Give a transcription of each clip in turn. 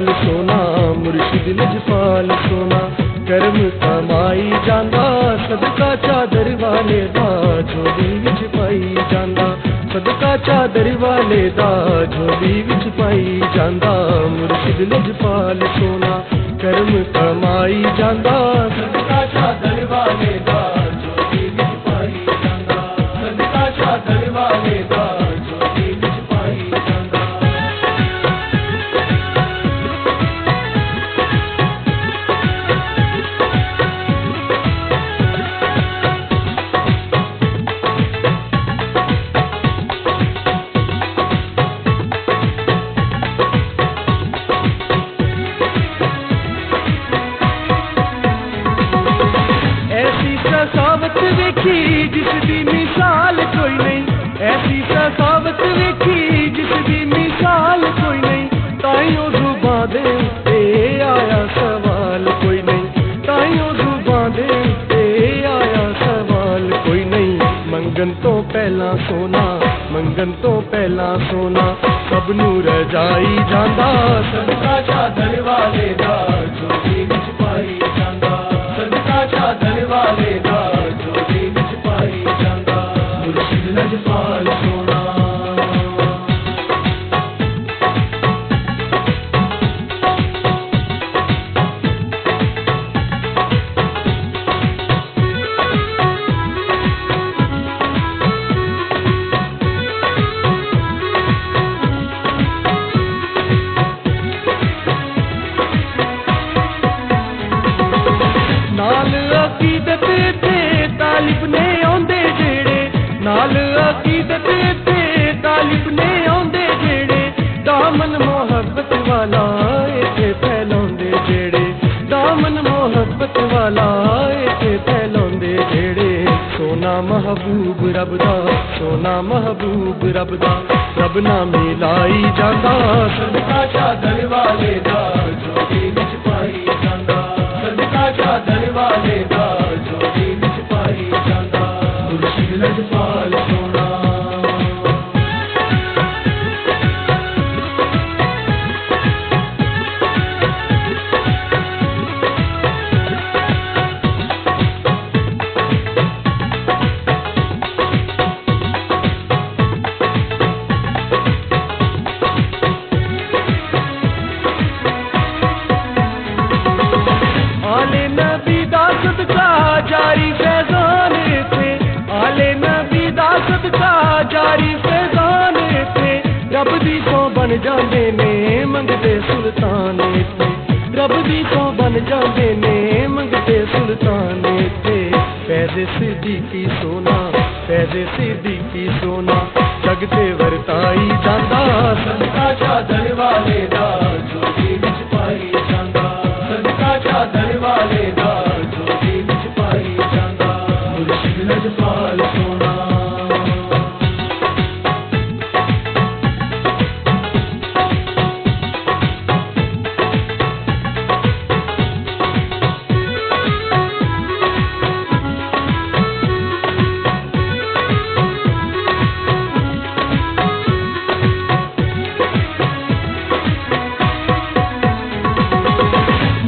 लजपाल सोना, मुर्शिद लजपाल सोना। करम कमाई जांदा सदका चादर वाले दा, झोली विच पाई जांदा सदका चादर वाले दा, झोली विच पाई जांदा। मुर्शिद लजपाल सोना, करम कमाई जांदा सदका चादर वाले दा, झोली विच पाई जांदा सदका चादर वाले दा, झोली विच पाई जांदा। सखावत वेखी जिसदी मिसाल कोई नहीं, ऐसी सखावत वेखी जिसदी मिसाल कोई नहीं। ताइयों जुबां दे उत्ते आया सवाल कोई नहीं, ताइयों जुबां दे उत्ते आया सवाल कोई नहीं। मंगन तो पहला सोना, मंगन तो पहला सोना, सबनू रजाई जांदा सदका चादर वाले दा, झोली विच पाई जांदा सदका चादर वाले दा, झोली विच पाई जांदा। मुर्शिद लजपाल सोना। नाल अकीदत थे तालिब ने आंदे जेड़े, नाल अकीदत थे तालिब ने आंदे जेड़े। दामन मोहब्बत वाला इत्थे फैलांदे जेड़े, दामन मोहब्बत वाला इत्थे फैलांदे जेड़े। सोना महबूब रब दा, सोना महबूब रब दा, रब ना मिलाई जांदा सदका चादर वाले दा, झोली विच पाई जांदा सदका चादर वाले दा, झोली विच पाई जांदा। मुर्शिद लजपाल सोना। आले नबी दा सदका जारी फैजान थे, आले नबी दा सदका जारी फैजान थे। रब दी सौ बन जांदे ने मंगदे सुल्तान थे, रब दी सौ बन जांदे ने मंगदे सुल्तान थे। फैज़े सिद्दीकी सोना, फैज़े सिद्दीकी सोना, जगते वरताई जांदा सदका चादर वाले दा, झोली विच पाई जांदा सदका चादर वाले दा, झोली विच पाई जांदा। मुर्शिद लजपाल सोना।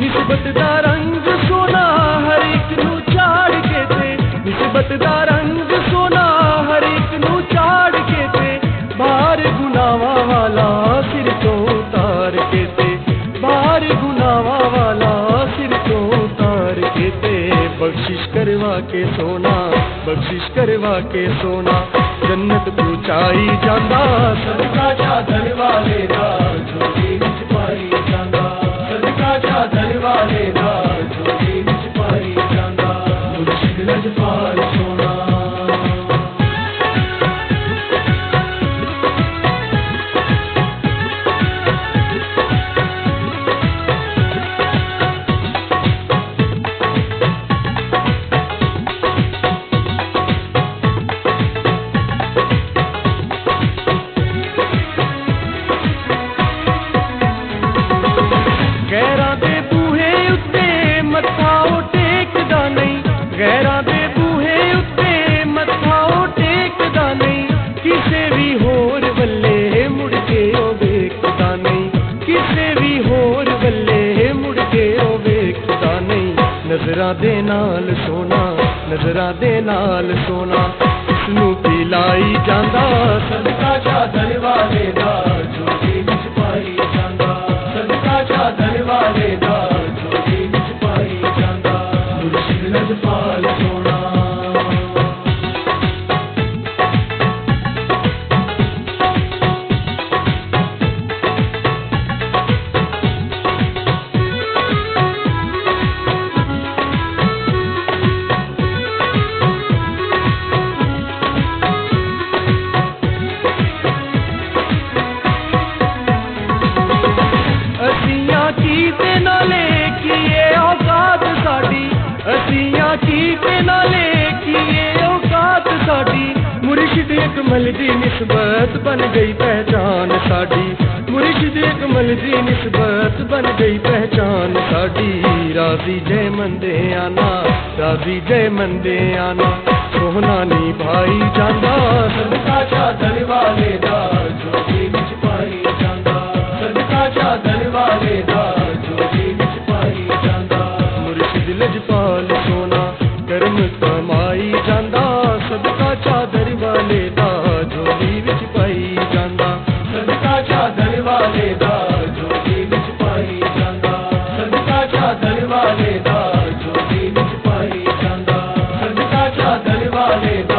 निस्बत दा रंग सोना हर एक नू चाड़ के थे, निस्बत दा रंग सोना हर एक नू चाड़ के थे। बाहर गुनावा वाला सिर तो उतार के थे, बाहर गुनावा वाला सिर तो उतार के थे। बख्शिश करवा के सोना, बख्शिश करवा के सोना, जन्नत पहुंचाई जांदा सदका चादर वाले दा, झोली विच पाई जांदा सदका चादर वाले दा, झोली विच पाई जांदा। मुर्शिद लजपाल सोना। गैरां दे बूहे उत्ते मत्था ओ टेकदा नहीं, गैरां दे बूहे ਚਾਦਰਾਂ ਦੇ ਨਾਲ ਸੋਨਾ ਇਸਨੂੰ ਪਿਲਾਈ ਜਾਂਦਾ ਸਦਕਾ ਚਾਦਰ ਵਾਲੇ ਦਾ ਝੋਲੀ ਵਿੱਚ ਪਾਈ ਜਾਂਦਾ ਸਦਕਾ ਚਾਦਰ ਵਾਲੇ ਦਾ ਝੋਲੀ ਵਿੱਚ ਪਾਈ ਜਾਂਦਾ ਮੁਰਸ਼ਿਦ ਲਜਪਾਲ ਸੋਨਾ ਕੀਤੇ ਨਾਲੇ ਕੀਏ ਔਕਾਤ ਸਾਡੀ ਅਸੀਆਂ ਕੀਤੇ ਨਾਲੇ ਕੀਏ ਔਕਾਤ ਸਾਡੀ ਮੁਰਸ਼ਿਦ ਅਕਮਲ ਦੀ ਨਿਸਬਤ ਬਣ ਗਈ ਪਹਿਚਾਨ ਸਾਡੀ ਮੁਰਸ਼ਿਦ ਅਕਮਲ ਦੀ ਨਿਸਬਤ ਬਣ ਗਈ ਪਹਿਚਾਨ ਸਾਡੀ ਰਾਜ਼ੀ ਜੈ ਮੰਦਿਆਂ ਨਾ ਰਾਜ਼ੀ ਜੈ ਮੰਦਿਆਂ ਨਾ ਸੋਹਣਾ ਨਿਭਾਈ ਜਾਂਦਾ ਸਦਕਾ ਚਾਦਰ ਵਾਲੇ ਦਾ ਝੋਲੀ ਵਿੱਚ ਪਾਈ ਜਾਂਦਾ ਸਦਕਾ ਚਾਦਰ ਵਾਲੇ ਦਾ ਲਜਪਾਲ ਸੋਨਾ ਕਰਮ ਕਮਾਈ ਜਾਂਦਾ ਸਦਕਾ ਚਾਦਰ ਵਾਲੇ ਦਾ ਝੋਲੀ ਵਿੱਚ ਪਾਈ ਜਾਂਦਾ ਸਦਕਾ ਚਾਦਰ ਵਾਲੇ ਦਾ ਝੋਲੀ ਵਿੱਚ ਪਾਈ ਜਾਂਦਾ ਸਦਕਾ ਚਾਦਰ ਵਾਲੇ ਦਾ ਝੋਲੀ ਵਿੱਚ ਪਾਈ ਜਾਂਦਾ ਸਦਕਾ ਚਾਦਰ ਵਾਲੇ ਦਾ